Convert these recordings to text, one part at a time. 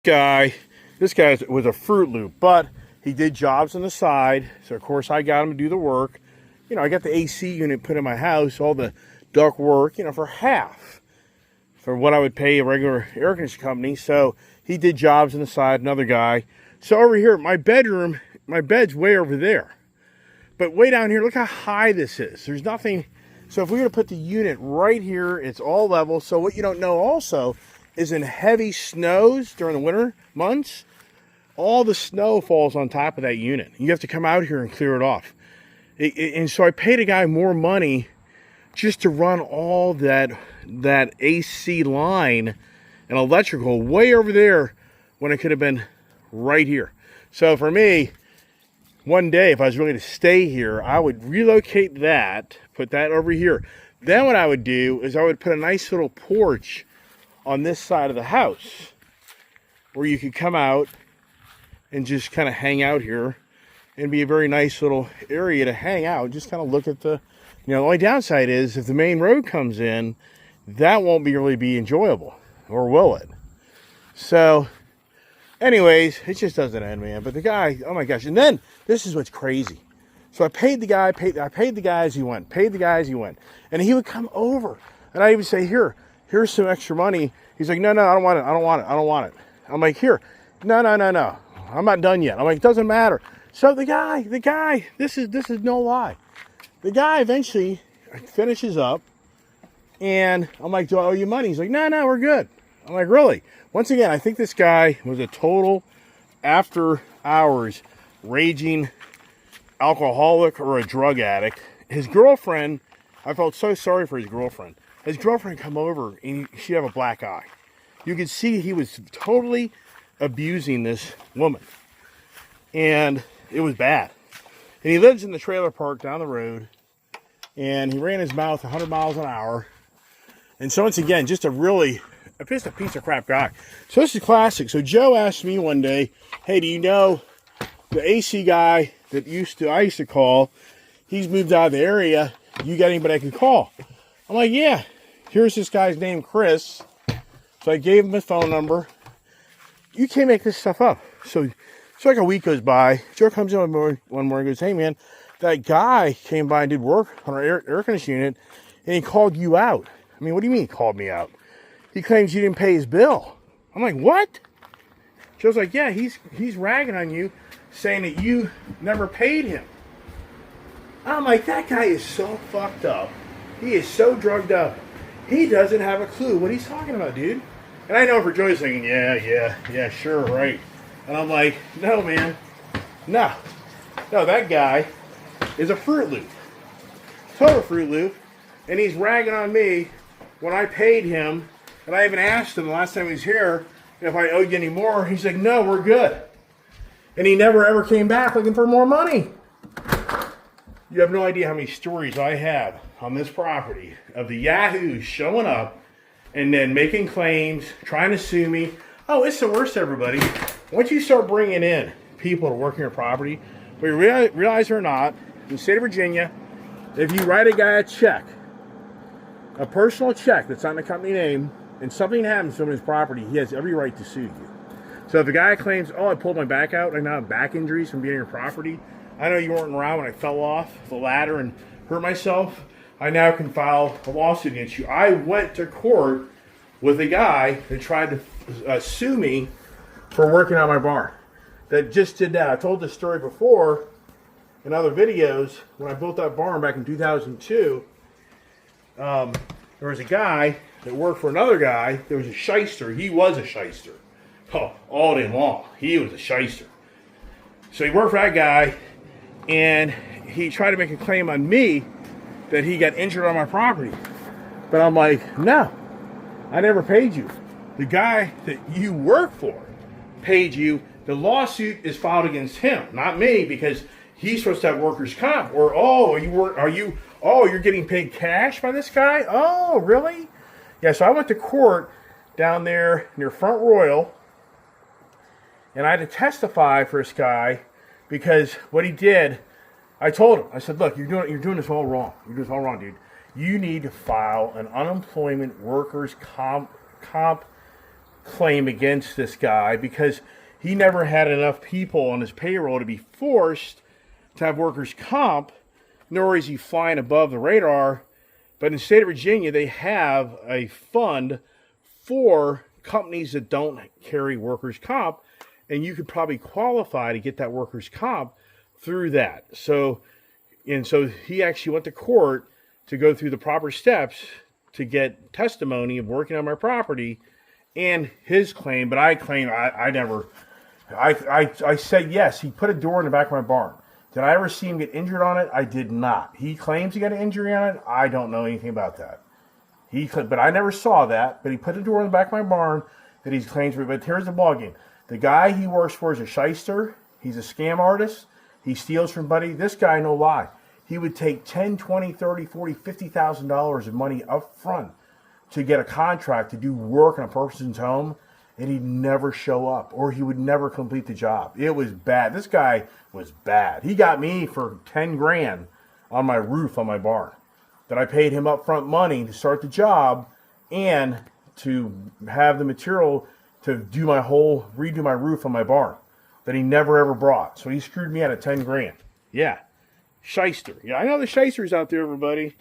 Guy, this guy was a Fruit Loop, but he did jobs on the side. So of course I got him to do the work. You know, I got the AC unit put in my house, all the duct work, you know, for half for what I would pay a regular air conditioning company. So he did jobs on the side, another guy. So over here, my bedroom, my bed's way over there. But way down here, look how high this is. There's nothing. So if we were to put the unit right here, it's all level. So what you don't know also is in heavy snows during the winter months, all the snow falls on top of that unit. You have to come out here and clear it off. And so I paid a guy more money just to run all that AC line and electrical way over there when it could have been right here. So for me, one day, if I was really to stay here, I would relocate that, put that over here. Then what I would do is I would put a nice little porch on this side of the house where you could come out and just kind of hang out here and be a very nice little area to hang out. Just kind of look at the, you know, the only downside is if the main road comes in, that won't really be enjoyable, or will it? So anyways, it just doesn't end, man. But the guy, oh my gosh. And then this is what's crazy. So I paid the guy, I paid the guy as he went, and he would come over and I even say, here's some extra money. He's like, no, I don't want it. I'm like, here, no. I'm not done yet. I'm like, it doesn't matter. So the guy, this is no lie. The guy eventually finishes up and I'm like, do I owe you money? He's like, no, we're good. I'm like, really? Once again, I think this guy was a total after hours raging alcoholic or a drug addict. His girlfriend, I felt so sorry for his girlfriend. His girlfriend come over and she had a black eye. You could see he was totally abusing this woman. And it was bad. And he lives in the trailer park down the road. And he ran his mouth 100 miles an hour. And so once again, just a piece of crap guy. So this is classic. So Joe asked me one day, hey, do you know the AC guy that I used to call? He's moved out of the area. You got anybody I can call? I'm like, yeah. Here's this guy's name, Chris. So I gave him his phone number. You can't make this stuff up. So like a week goes by. Joe comes in one morning and goes, hey, man, that guy came by and did work on our air conditioning unit, and he called you out. I mean, what do you mean he called me out? He claims you didn't pay his bill. I'm like, what? Joe's like, yeah, he's ragging on you, saying that you never paid him. I'm like, that guy is so fucked up. He is so drugged up. He doesn't have a clue what he's talking about, dude. And I know for Joey's thinking, yeah, sure, right. And I'm like, no, man. No, that guy is a Fruit Loop. Total Fruit Loop. And he's ragging on me when I paid him. And I even asked him the last time he was here if I owed you any more. He's like, no, we're good. And he never ever came back looking for more money. You have no idea how many stories I have on this property of the yahoos showing up and then making claims, trying to sue me. Oh, it's the worst, everybody. Once you start bringing in people to work on your property, whether you realize it or not, in the state of Virginia, if you write a guy a check, a personal check that's not in the company name, and something happens to him on his property, he has every right to sue you. So if a guy claims, oh, I pulled my back out, I now have back injuries from being on your property, I know you weren't around when I fell off the ladder and hurt myself, I now can file a lawsuit against you. I went to court with a guy that tried to sue me for working on my barn. That just did that. I told this story before in other videos. When I built that barn back in 2002, there was a guy that worked for another guy that was a shyster. He was a shyster. Oh, all day long. He was a shyster. So he worked for that guy, and he tried to make a claim on me that he got injured on my property. But I'm like, no, I never paid you. The guy that you work for paid you. The lawsuit is filed against him, not me, because he's supposed to have workers' comp. Or, you're getting paid cash by this guy? Oh, really? Yeah, so I went to court down there near Front Royal, and I had to testify for this guy because what he did, I told him, I said, look, you're doing this all wrong. You're doing this all wrong, dude. You need to file an unemployment workers' comp claim against this guy because he never had enough people on his payroll to be forced to have workers' comp, nor is he flying above the radar. But in the state of Virginia, they have a fund for companies that don't carry workers' comp, and you could probably qualify to get that workers' comp through that. So he actually went to court to go through the proper steps to get testimony of working on my property and his claim. But I claim I said yes. He put a door in the back of my barn. Did I ever see him get injured on it? I did not. He claims he got an injury on it. I don't know anything about that. But I never saw that. But he put a door in the back of my barn that he claims. But here's the ballgame. The guy he works for is a shyster. He's a scam artist. He steals from buddy. This guy, no lie. He would take $10, $20, $30, $40, $50,000 of money up front to get a contract to do work on a person's home, and he'd never show up, or he would never complete the job. It was bad. This guy was bad. He got me for 10 grand on my roof on my barn. That I paid him upfront money to start the job and to have the material to redo my roof on my barn that he never ever brought. So he screwed me out of 10 grand. Yeah. Shyster. Yeah, I know the shysters out there, everybody.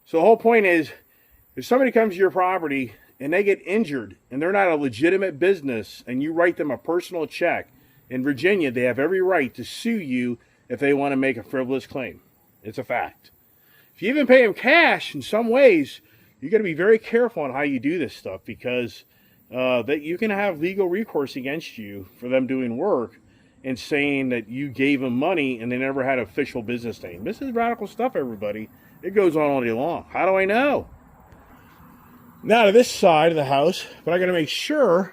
So the whole point is, if somebody comes to your property and they get injured and they're not a legitimate business and you write them a personal check, in Virginia, they have every right to sue you if they want to make a frivolous claim. It's a fact. If you even pay them cash, in some ways, you got to be very careful on how you do this stuff because that you can have legal recourse against you for them doing work and saying that you gave them money and they never had an official business name. This is radical stuff, everybody. It goes on all day long. How do I know? Now to this side of the house, but I got to make sure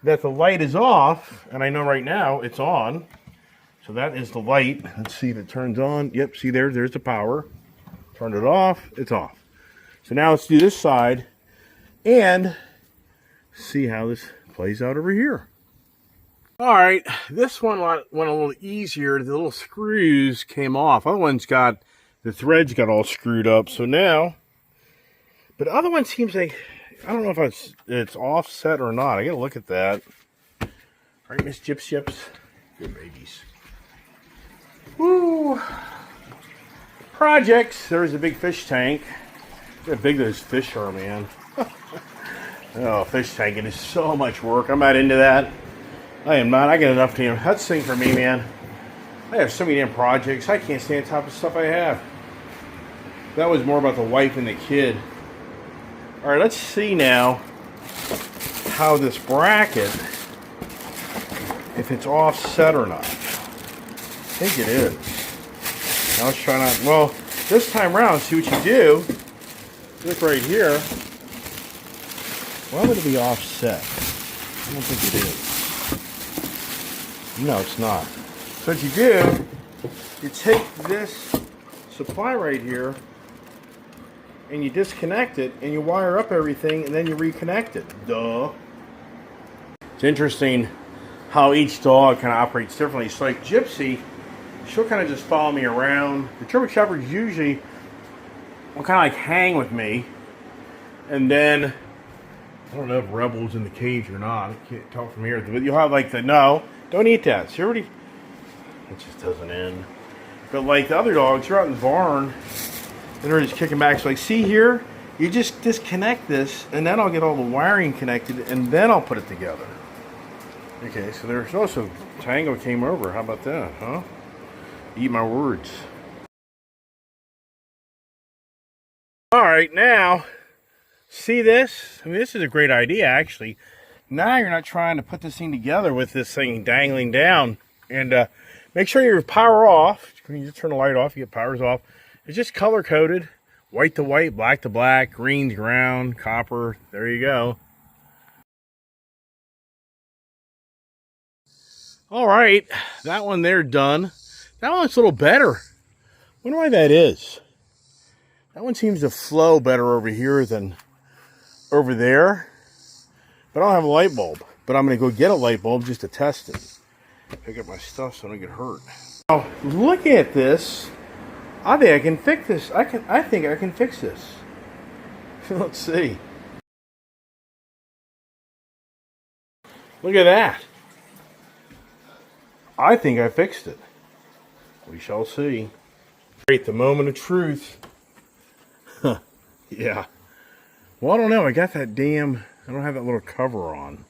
that the light is off, and I know right now it's on. So that is the light. Let's see if it turns on. Yep, see there's the power. Turned it off, it's off. So now let's do this side and see how this plays out over here. All right, this one went a little easier. The little screws came off. Other ones the threads got all screwed up. So now, but the other one seems like, I don't know if it's offset or not. I gotta look at that. All right, Miss Gyps Gyps. Good babies. Woo! Projects. There's a big fish tank. Look how big those fish are, man. Oh, fish tank. It is so much work. I'm not into that. I am not. I get enough damn. That's the thing for me, man. I have so many damn projects. I can't stay on top of stuff I have. That was more about the wife and the kid. All right, let's see now how this bracket, if it's offset or not. I think it is. Now let's try not. Well, this time around, see what you do. Look right here. Why would it be offset? I don't think it is. No, it's not. So what you do, you take this supply right here and you disconnect it and you wire up everything and then you reconnect it. Duh. It's interesting how each dog kind of operates differently. So like Gypsy, she'll kind of just follow me around. The German Shepherds usually will kind of like hang with me. And then, I don't know if Rebel's in the cage or not. I can't tell from here. But you'll have like no, don't eat that. See, already, it just doesn't end. But like the other dogs, you're out in the barn and they're just kicking back. So like, see here, you just disconnect this and then I'll get all the wiring connected and then I'll put it together. Okay, so there's also, Tango came over. How about that, huh? Eat my words. All right, now, see this? I mean, this is a great idea, actually. Now you're not trying to put this thing together with this thing dangling down. And make sure your power off. When you just turn the light off, you get powers off. It's just color-coded. White to white, black to black, green to brown, copper. There you go. All right, that one there done. That one looks a little better. Wonder why that is. That one seems to flow better over here than over there. But I don't have a light bulb. But I'm going to go get a light bulb just to test it. Pick up my stuff so I don't get hurt. Now, looking at this, I think I can fix this. I think I can fix this. Let's see. Look at that. I think I fixed it. We shall see. Great, the moment of truth. Yeah. Well, I don't know. I got that damn... I don't have that little cover on.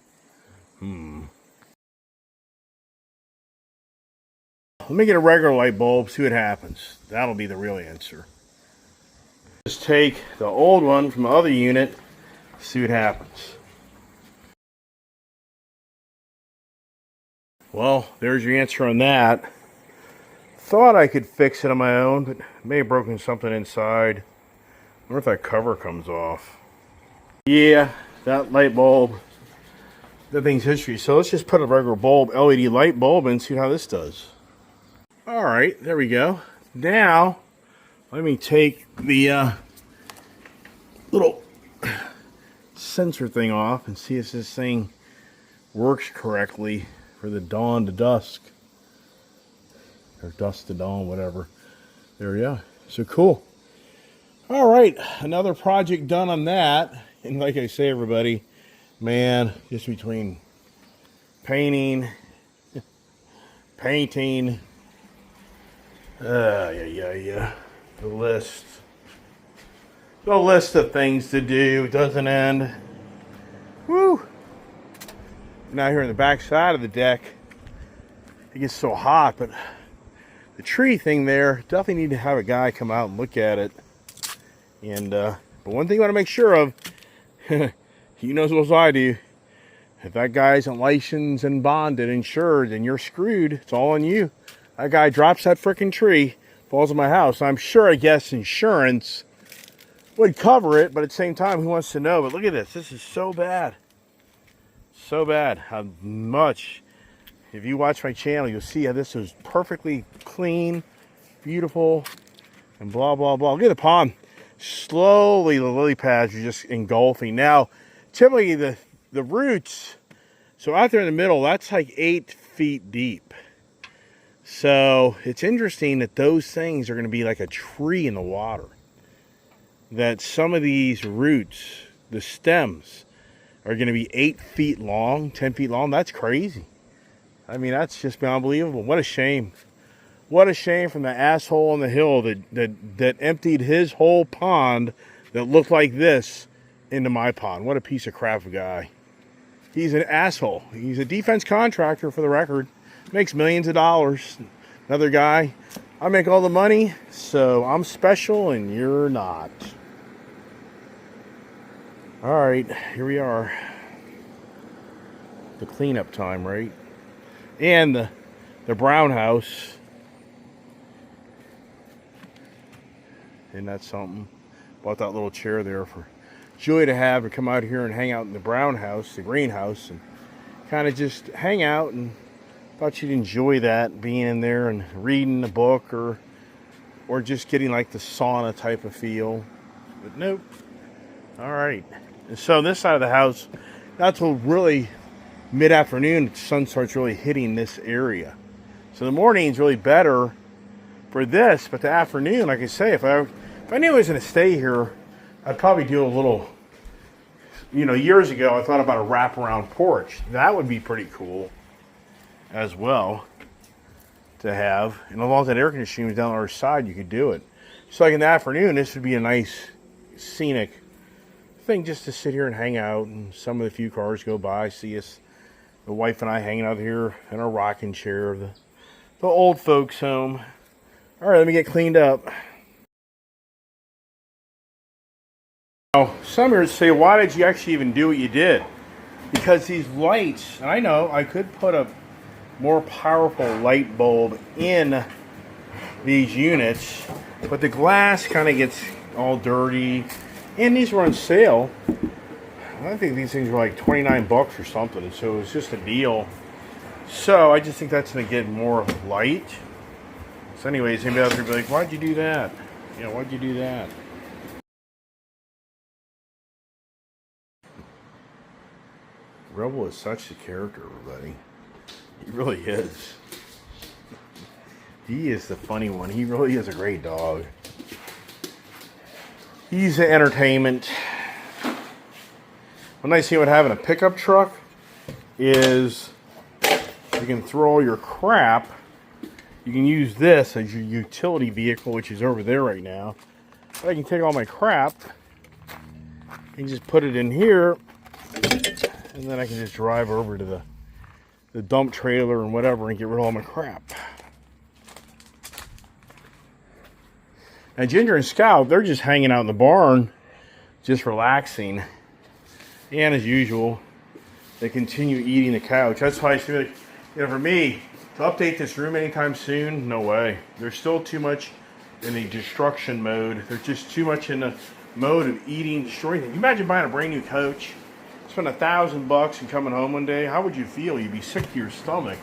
Let me get a regular light bulb, see what happens. That'll be the real answer. Just take the old one from the other unit, see what happens. Well, there's your answer on that. Thought I could fix it on my own, but may have broken something inside. I wonder if that cover comes off. Yeah, that light bulb, that thing's history. So let's just put a regular bulb, LED light bulb, and see how this does. All right, there we go. Now, let me take the little sensor thing off and see if this thing works correctly for the dawn to dusk. Or dusk to dawn, whatever. There we go. So cool. All right, another project done on that. And like I say, everybody, man, just between painting, the list of things to do doesn't end. Woo! Now here on the back side of the deck, it gets so hot, but the tree thing there, definitely need to have a guy come out and look at it. And but one thing you want to make sure of, he knows what I do. If that guy isn't licensed and bonded, insured, then you're screwed. It's all on you. That guy drops that frickin' tree, falls on my house. I'm sure, I guess, insurance would cover it, but at the same time, who wants to know? But look at this. This is so bad. So bad. How much. If you watch my channel, you'll see how this is perfectly clean, beautiful, and blah, blah, blah. Look at the pond. Slowly, the lily pads are just engulfing. Now, typically, the roots, so out there in the middle, that's like 8 feet deep. So it's interesting that those things are going to be like a tree in the water. That some of these roots, the stems, are going to be 8 feet long, 10 feet long. That's crazy. I mean, that's just unbelievable. What a shame. What a shame from the asshole on the hill that emptied his whole pond that looked like this into my pond. What a piece of crap of a guy. He's an asshole. He's a defense contractor, for the record. Makes millions of dollars. Another guy, I make all the money, so I'm special and you're not. All right, here we are. The cleanup time, right? And the brown house. Isn't that something? Bought that little chair there for Julie to have to come out here and hang out in the brown house, the greenhouse, and kind of just hang out. And thought you'd enjoy that, being in there and reading a book or just getting like the sauna type of feel. But nope. All right. And so this side of the house, not till really mid-afternoon, the sun starts really hitting this area. So the morning's really better for this, but the afternoon, like I say, if I knew I was going to stay here, I'd probably do a little, years ago I thought about a wraparound porch. That would be pretty cool as well to have. And as long as that air conditioning was down on our side, you could do it. So like in the afternoon, this would be a nice scenic thing just to sit here and hang out, and some of the few cars go by, see us, the wife and I hanging out here in our rocking chair, the old folks home. All right, let me get cleaned up. Now, some here say, why did you actually even do what you did? Because these lights, and I know I could put a more powerful light bulb in these units, but the glass kind of gets all dirty, and these were on sale. I think these things were like 29 bucks or something, so it was just a deal. So I just think that's going to get more light. So anyways, anybody out there be like, why'd you do that? Why'd you do that? Rebel is such a character, everybody. He really is. He is the funny one. He really is a great dog. He's the entertainment. One nice thing about having a pickup truck is you can throw all your crap. You can use this as your utility vehicle, which is over there right now. But I can take all my crap and just put it in here, and then I can just drive over to the dump trailer and whatever and get rid of all my crap. And Ginger and Scout, they're just hanging out in the barn, just relaxing. And as usual, they continue eating the couch. That's why I feel like, for me, to update this room anytime soon, no way. There's still too much in the destruction mode. There's just too much in the mode of eating, destroying things. You imagine buying a brand new couch, spend $1,000 and coming home one day. How would you feel? You'd be sick to your stomach.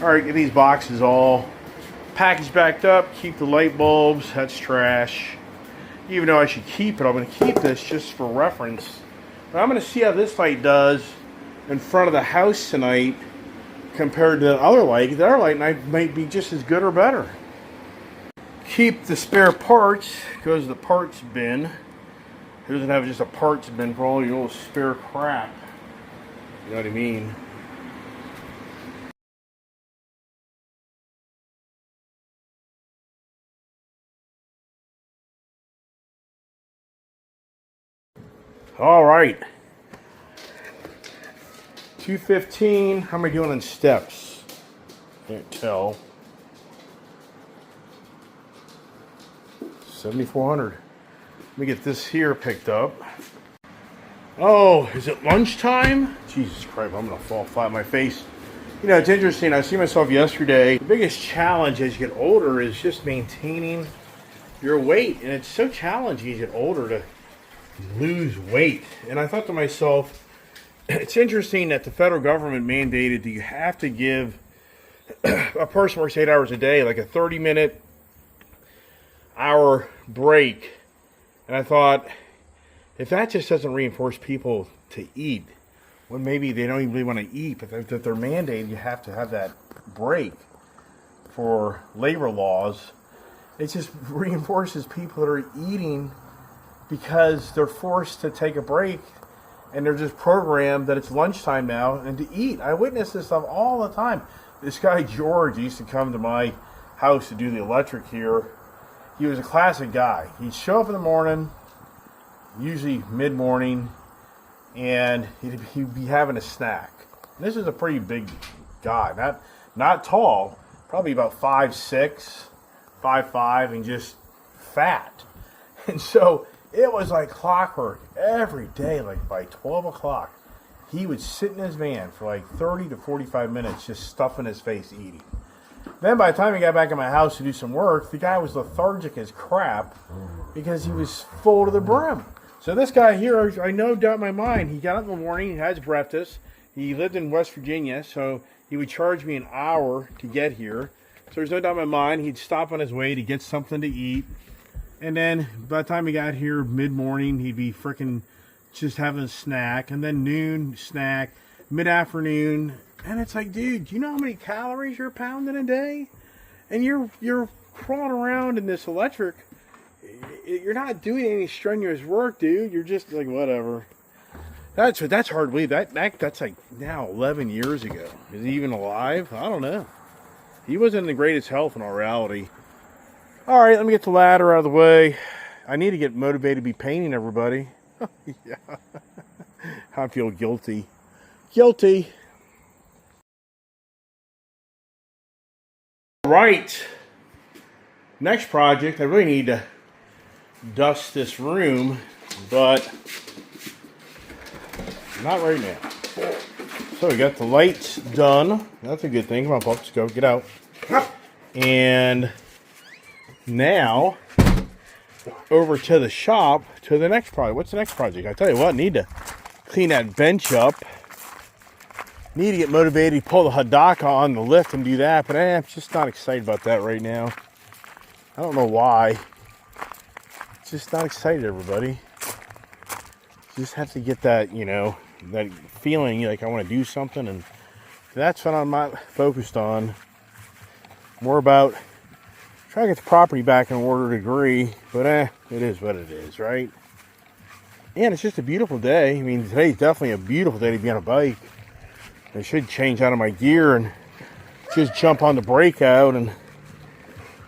All right, get these boxes all packaged backed up. Keep the light bulbs. That's trash. Even though I should keep it, I'm going to keep this just for reference. But I'm going to see how this light does in front of the house tonight compared to the other light. The other light might be just as good or better. Keep the spare parts, goes to the parts bin. It doesn't have just a parts bin for all your little spare crap. You know what I mean? All right. 215. How am I doing on steps? Can't tell. 7,400. Let me get this here picked up. Oh, is it lunchtime? Jesus Christ, I'm going to fall flat on my face. You know, it's interesting. I see myself yesterday. The biggest challenge as you get older is just maintaining your weight. And it's so challenging as you get older to lose weight. And I thought to myself, it's interesting that the federal government mandated that you have to give a person who works 8 hours a day like a 30-minute hour break. And I thought, if that just doesn't reinforce people to eat, when maybe they don't even really want to eat, but that they're mandated you have to have that break for labor laws, it just reinforces people that are eating because they're forced to take a break. And they're just programmed that it's lunchtime now and to eat. I witness this stuff all the time. This guy George used to come to my house to do the electric here. He was a classic guy. He'd show up in the morning, usually mid-morning, and he'd be having a snack. And this is a pretty big guy, not tall, probably about 5'6", 5'5", and just fat. And so it was like clockwork. Every day, like by 12 o'clock, he would sit in his van for like 30 to 45 minutes just stuffing his face eating. Then by the time he got back in my house to do some work, the guy was lethargic as crap because he was full to the brim. So this guy here, I no doubt in my mind, he got up in the morning, he has breakfast. He lived in West Virginia, so he would charge me an hour to get here. So there's no doubt in my mind, he'd stop on his way to get something to eat. And then by the time he got here mid-morning, he'd be freaking just having a snack. And then noon, snack. Mid-afternoon. And it's like, dude, do you know how many calories you're pounding a day? And you're crawling around in this electric. You're not doing any strenuous work, dude. You're just like, whatever. That's hard to believe. That's like now 11 years ago. Is he even alive? I don't know. He wasn't in the greatest health in all reality. All right, let me get the ladder out of the way. I need to get motivated to be painting everybody. Yeah. I feel guilty. Guilty. Right. Next project, I really need to dust this room, but not right now. So we got the lights done. That's a good thing. Come on, folks, go, get out. And now, over to the shop, to the next project. What's the next project? I tell you what, need to clean that bench up. Need to get motivated to pull the Hadaka on the lift and do that, but I'm just not excited about that right now. I don't know why. Just not excited, everybody. Just have to get that, that feeling like I want to do something, and that's what I'm not focused on. More about trying to get the property back in order to agree, but it is what it is, right? And it's just a beautiful day. I mean, today's definitely a beautiful day to be on a bike. I should change out of my gear and just jump on the breakout and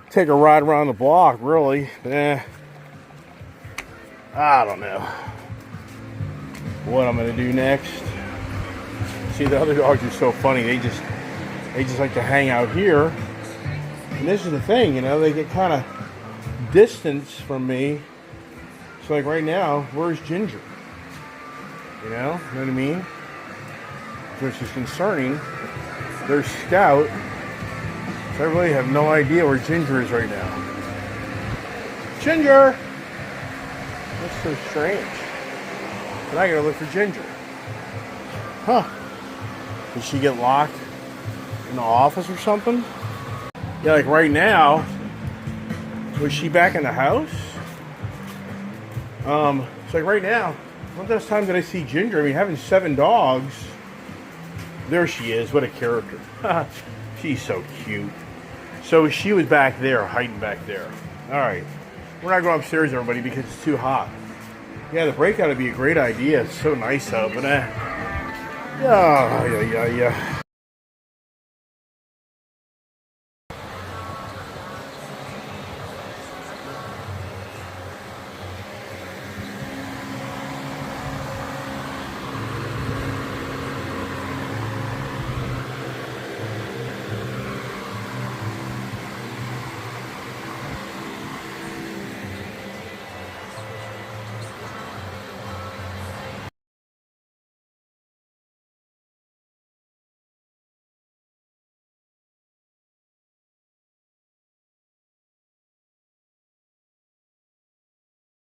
take a ride around the block, really. I don't know what I'm gonna do next. See, the other dogs are so funny. They just like to hang out here. And this is the thing, you know, they get kind of distance from me. So like right now, where's Ginger? You know what I mean? Which is concerning. There's Scout. So I really have no idea where Ginger is right now. Ginger! That's so strange. But I gotta look for Ginger. Huh. Did she get locked in the office or something? Yeah, like right now, was she back in the house? So like right now, when last time did I see Ginger? I mean, having 7 dogs. There she is. What a character. She's so cute. So she was back there, hiding back there. All right. We're not going upstairs, everybody, because it's too hot. Yeah, the breakout would be a great idea. It's so nice out, but yeah.